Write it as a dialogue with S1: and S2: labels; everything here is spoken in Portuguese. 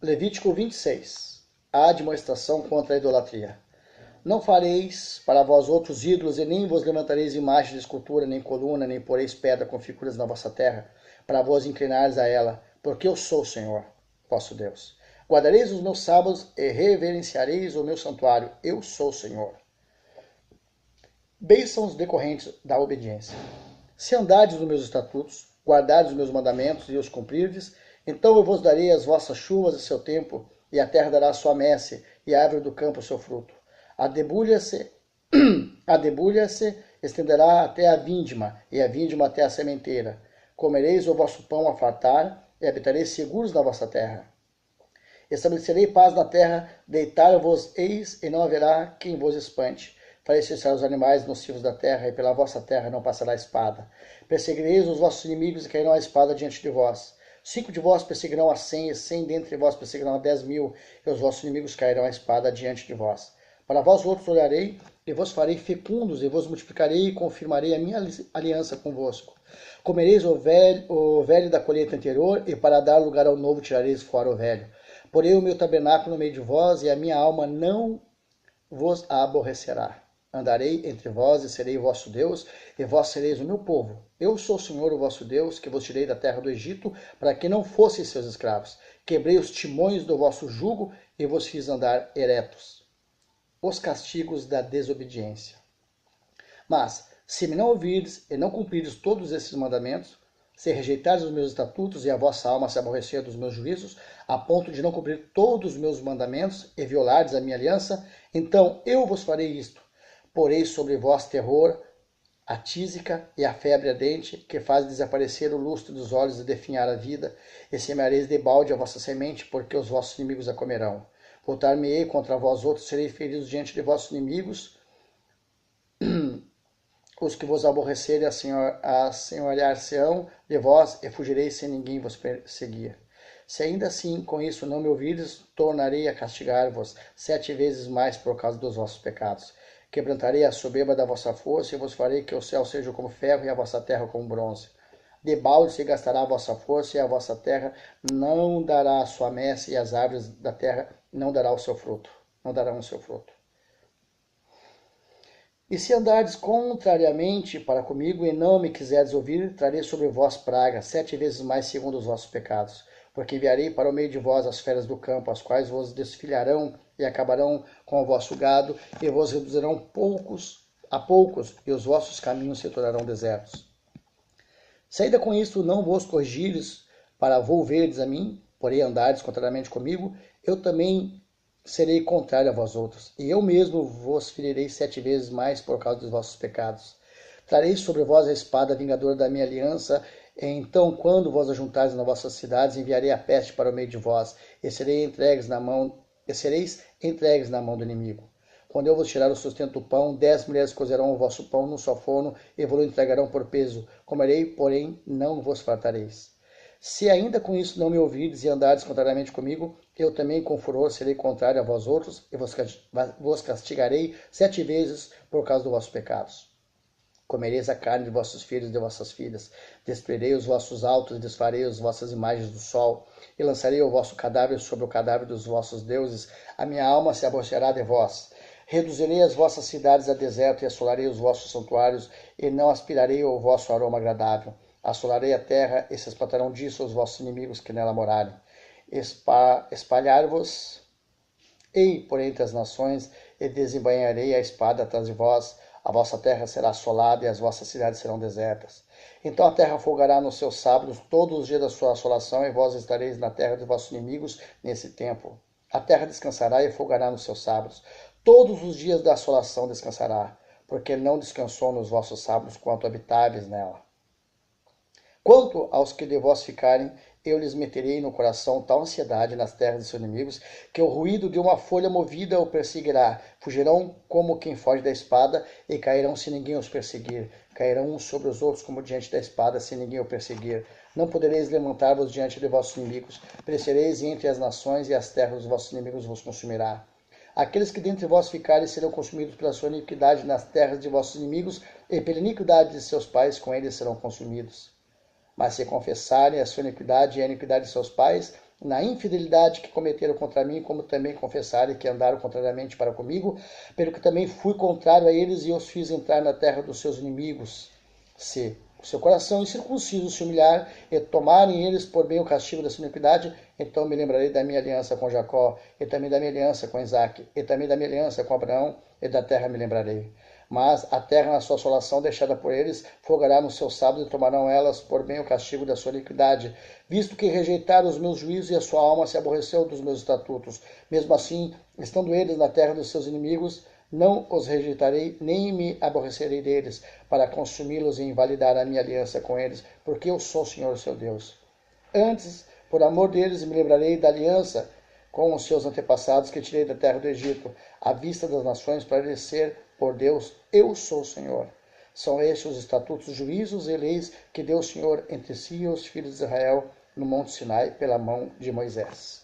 S1: Levítico 26. A admoestação contra a idolatria. Não fareis para vós outros ídolos, e nem vos levantareis imagem de escultura, nem coluna, nem poreis pedra com figuras na vossa terra, para vos inclinares a ela, porque eu sou o Senhor, vosso Deus. Guardareis os meus sábados e reverenciareis o meu santuário, eu sou o Senhor. Bênçãos decorrentes da obediência. Se andardes nos meus estatutos, guardardes os meus mandamentos e os cumprirdes, então eu vos darei as vossas chuvas e seu tempo, e a terra dará sua messe, e a árvore do campo o seu fruto. A debulha-se estenderá até a vindima, e a vindima até a sementeira. Comereis o vosso pão a fartar, e habitareis seguros na vossa terra. Estabelecerei paz na terra, deitar-vos-eis, e não haverá quem vos espante. Farei cessar os animais nocivos da terra, e pela vossa terra não passará a espada. Perseguireis os vossos inimigos, e cairão a espada diante de vós. 5 de vós perseguirão a 100, e 100 dentre vós perseguirão a 10.000, e os vossos inimigos cairão a espada diante de vós. Para vós outros olharei, e vos farei fecundos, e vos multiplicarei, e confirmarei a minha aliança convosco. Comereis o velho da colheita anterior, e para dar lugar ao novo tirareis fora o velho. Porei o meu tabernáculo no meio de vós, e a minha alma não vos aborrecerá. Andarei entre vós, e serei vosso Deus, e vós sereis o meu povo. Eu sou o Senhor, o vosso Deus, que vos tirei da terra do Egito, para que não fosseis seus escravos. Quebrei os timões do vosso jugo, e vos fiz andar eretos. Os castigos da desobediência. Mas, se me não ouvirdes e não cumprires todos esses mandamentos, se rejeitardes os meus estatutos e a vossa alma se aborrecer dos meus juízos, a ponto de não cumprir todos os meus mandamentos e violardes a minha aliança, então eu vos farei isto. Porei sobre vós terror, a tísica e a febre ardente, que faz desaparecer o lustre dos olhos e definhar a vida, e semeareis debalde a vossa semente, porque os vossos inimigos a comerão. Voltar-me-ei contra vós outros, serei feridos diante de vossos inimigos, os que vos aborrecerem assenhorear-se-ão de vós, e fugireis sem ninguém vos perseguir. Se ainda assim com isso não me ouvirdes, tornarei a castigar-vos 7 vezes mais por causa dos vossos pecados. Quebrantarei a soberba da vossa força, e vos farei que o céu seja como ferro e a vossa terra como bronze. Debalde se gastará a vossa força, e a vossa terra não dará a sua messe, e as árvores da terra não darão o seu fruto. E se andardes contrariamente para comigo, e não me quiserdes ouvir, trarei sobre vós praga, 7 vezes mais segundo os vossos pecados. Porque enviarei para o meio de vós as feras do campo, as quais vos desfilharão e acabarão com o vosso gado, e vos reduzirão a poucos, e os vossos caminhos se tornarão desertos. Se ainda com isto não vos corrigires para volverdes a mim, porém andardes contrariamente comigo, eu também serei contrário a vós outros, e eu mesmo vos ferirei 7 vezes mais por causa dos vossos pecados. Trarei sobre vós a espada vingadora da minha aliança, e então, quando vos ajuntares nas vossas cidades, enviarei a peste para o meio de vós, e sereis entregues na mão do inimigo. Quando eu vos tirar o sustento do pão, 10 mulheres cozerão o vosso pão num só forno, e vos entregarão por peso. Comerei, porém, não vos fartareis. Se ainda com isso não me ouvirdes e andardes contrariamente comigo, eu também com furor serei contrário a vós outros, e vos castigarei 7 vezes por causa dos vossos pecados. Comereis a carne de vossos filhos e de vossas filhas, destruirei os vossos altos e desfarei as vossas imagens do sol, e lançarei o vosso cadáver sobre o cadáver dos vossos deuses, a minha alma se aborrecerá de vós. Reduzirei as vossas cidades a deserto e assolarei os vossos santuários, e não aspirarei o vosso aroma agradável. Assolarei a terra, e se espantarão disso os vossos inimigos que nela morarem. Espalhar-vos-ei por entre as nações, e desembainharei a espada atrás de vós. A vossa terra será assolada, e as vossas cidades serão desertas. Então a terra folgará nos seus sábados todos os dias da sua assolação, e vós estareis na terra de vossos inimigos nesse tempo. A terra descansará e folgará nos seus sábados. Todos os dias da assolação descansará, porque não descansou nos vossos sábados quanto habitáveis nela. Quanto aos que de vós ficarem, eu lhes meterei no coração tal ansiedade nas terras de seus inimigos, que o ruído de uma folha movida o perseguirá. Fugirão como quem foge da espada, e cairão se ninguém os perseguir. Cairão uns sobre os outros como diante da espada, se ninguém o perseguir. Não podereis levantar-vos diante de vossos inimigos. Perecereis entre as nações, e as terras dos vossos inimigos vos consumirá. Aqueles que dentre vós ficarem serão consumidos pela sua iniquidade nas terras de vossos inimigos, e pela iniquidade de seus pais com eles serão consumidos. Mas se confessarem a sua iniquidade e a iniquidade de seus pais, na infidelidade que cometeram contra mim, como também confessarem que andaram contrariamente para comigo, pelo que também fui contrário a eles e os fiz entrar na terra dos seus inimigos. Se o seu coração incircunciso se humilhar e tomarem eles por bem o castigo da sua iniquidade, então me lembrarei da minha aliança com Jacó, e também da minha aliança com Isaque, e também da minha aliança com Abraão, e da terra me lembrarei. Mas a terra, na sua assolação deixada por eles, folgará nos seus sábados e tomarão elas por bem o castigo da sua iniquidade, visto que rejeitaram os meus juízos e a sua alma se aborreceu dos meus estatutos. Mesmo assim, estando eles na terra dos seus inimigos, não os rejeitarei, nem me aborrecerei deles, para consumi-los e invalidar a minha aliança com eles, porque eu sou o Senhor, seu Deus. Antes, por amor deles, me lembrarei da aliança com os seus antepassados que tirei da terra do Egito, à vista das nações, para lhes ser por Deus, eu sou o Senhor. São estes os estatutos, juízos e leis que deu o Senhor entre si e os filhos de Israel no Monte Sinai pela mão de Moisés.